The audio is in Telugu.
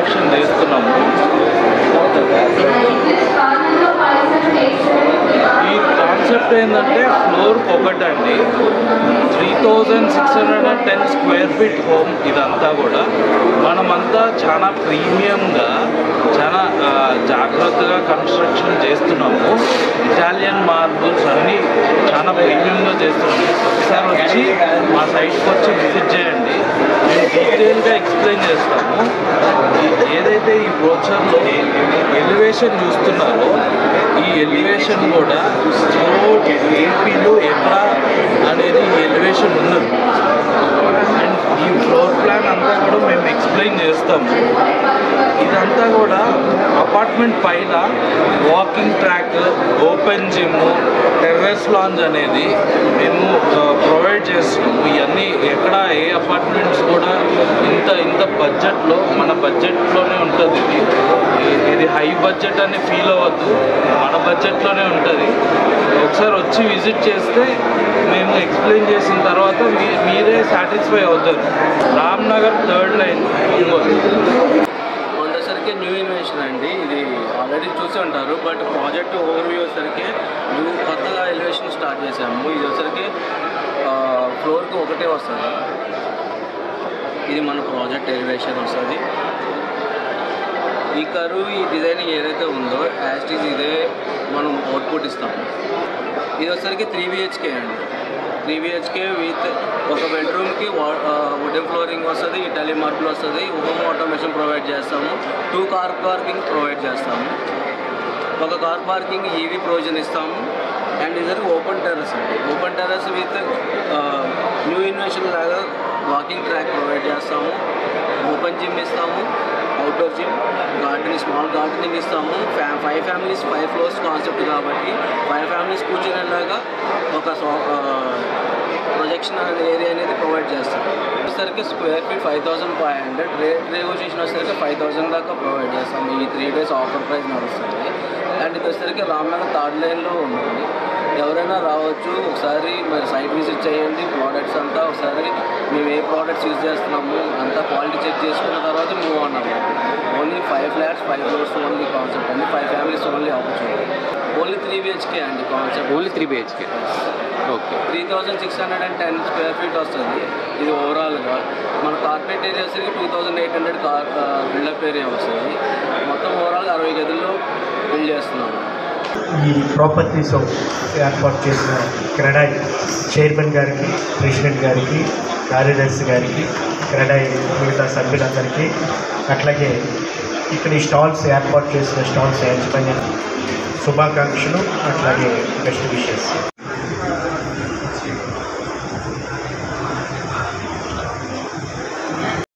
కన్స్ట్రక్షన్ చేస్తున్నాము. ఈ కాన్సెప్ట్ ఏంటంటే ఫ్లోర్కి ఒకటండి, 3610 స్క్వేర్ ఫీట్ హోమ్. ఇదంతా కూడా మనమంతా చాలా ప్రీమియంగా, చాలా జాగ్రత్తగా కన్స్ట్రక్షన్ చేస్తున్నాము. ఇటాలియన్ మార్బుల్స్ అన్నీ చాలా ప్రీమియంగా చేస్తున్నాము. ఒకసారి వచ్చి మా సైట్కి వచ్చి విజిట్ చేయండి, మేము డీటెయిల్గా ఎక్స్ప్లెయిన్ చేస్తాము. ఏదైతే ఈ బ్రోచర్లో ఎలివేషన్ చూస్తున్నారో ఈ ఎలివేషన్ కూడా ఏపీలో ఎక్కడ అనేది ఈ ఎలివేషన్ ఉన్నది. అండ్ ఈ ఫ్లోర్ ప్లాన్ అంతా కూడా మేము ఎక్స్ప్లెయిన్ చేస్తాము. ఇదంతా కూడా అపార్ట్మెంట్ పైన walking track, open gym, terrace lounge అనేది మేము ప్రొవైడ్ చేస్తున్నాము. ఇవన్నీ ఎక్కడ ఏ అపార్ట్మెంట్స్ కూడా ఇంత బడ్జెట్లో, మన బడ్జెట్లోనే ఉంటుంది. ఇది హై బడ్జెట్ అని ఫీల్ అవ్వద్దు, మన బడ్జెట్లోనే ఉంటుంది. ఒకసారి వచ్చి విజిట్ చేస్తే మేము ఎక్స్ప్లెయిన్ చేసిన తర్వాత మీరే సాటిస్ఫై అవుతారు. Ramnagar 3rd line Ongole. వచ్చేసరికి న్యూ ఇన్వెన్షన్ అండి. ఇది ఆల్రెడీ చూసి ఉంటారు, బట్ ప్రాజెక్ట్ ఓవర్వ్యూ వచ్చేసరికి కొత్తగా ఎలివేషన్ స్టార్ట్ చేసాము. ఇది వచ్చేసరికి ఫ్లోర్కి ఒకటే వస్తుంది. ఇది మన ప్రాజెక్ట్ ఎలివేషన్ వస్తుంది. ఈ కరువు, ఈ డిజైనింగ్ ఏదైతే ఉందో యాస్టీజ్ ఇదే మనం అవుట్పుట్ ఇస్తాము. ఇది వచ్చేసరికి 3 BHK అండి. 3 BHK విత్ ఒక బెడ్రూమ్కి వుడెన్ ఫ్లోరింగ్ వస్తుంది, ఇటాలియన్ మార్బుల్ వస్తుంది, హోమ్ ఆటోమేషన్ ప్రొవైడ్ చేస్తాము, 2 కార్ పార్కింగ్ ప్రొవైడ్ చేస్తాము, ఒక కార్ పార్కింగ్ ఈవీ ప్రొవిజన్ ఇస్తాము. అండ్ ఇది ఓపెన్ టెర్రస్ అండి. Open terrace with new invention లాగా వాకింగ్ ట్రాక్ ప్రొవైడ్ చేస్తాము, ఓపెన్ జిమ్ ఇస్తాము, outdoor gym, gardening, small gardening ఇస్తాము. 5 ఫ్యామిలీస్ 5 ఫ్లోర్స్ కాన్సెప్ట్ కాబట్టి 5 ఫ్యామిలీస్ కూర్చునేలాగా ఒక ప్రొజెక్షన్ ఏరియా అనేది ప్రొవైడ్ చేస్తాము. వచ్చేసరికి స్క్వేర్ ఫీట్ 5500, రేట్ నెగోషియేషన్ వచ్చేసరికి 5000 దాకా ప్రొవైడ్ చేస్తాము. ఈ 3 days ఆఫర్ ప్రైస్ నడుస్తుంది. అండ్ ఇది వచ్చేసరికి రామ్నగర్ 3rd లైన్లో ఉంటుంది. ఎవరైనా రావచ్చు, ఒకసారి మరి సైట్ విజిట్ చేయండి. ప్రోడక్ట్స్ అంతా ఒకసారి మేము ఏ ప్రోడక్ట్స్ యూజ్ చేస్తున్నాము అంతా క్వాలిటీ చెక్ చేసుకున్న తర్వాత మూవ్ ఆన్ అవ్వాలి. Only 5 flats 5 floors only concept అండి. 5 families only opportunity. Only 3 BHK అండి concept. Only 3 BHK. Okay. 3610 square feet వస్తుంది. ఇది ఓవరాల్గా మన కార్పొరేట్ ఏరియా వచ్చేసరికి 2800 బిల్డప్ ఏరియా వస్తుంది. మొత్తం ఓవరాల్గా 60 గదుల్లో బిల్డ్ చేస్తున్నాము. ఈ ప్రాపర్టీస్ ఏర్పాటు చేసిన క్రెడాయ్ చైర్మన్ గారికి, ప్రెసిడెంట్ గారికి, కార్యదర్శి గారికి, క్రెడాయ్ మిగతా సభ్యులందరికీ, అట్లాగే ఇక్కడ ఈ స్టాల్స్ ఏర్పాటు చేసిన స్టాల్స్ యాజమాన్యానికి శుభాకాంక్షలు, అట్లాగే బెస్ట్ విషెస్.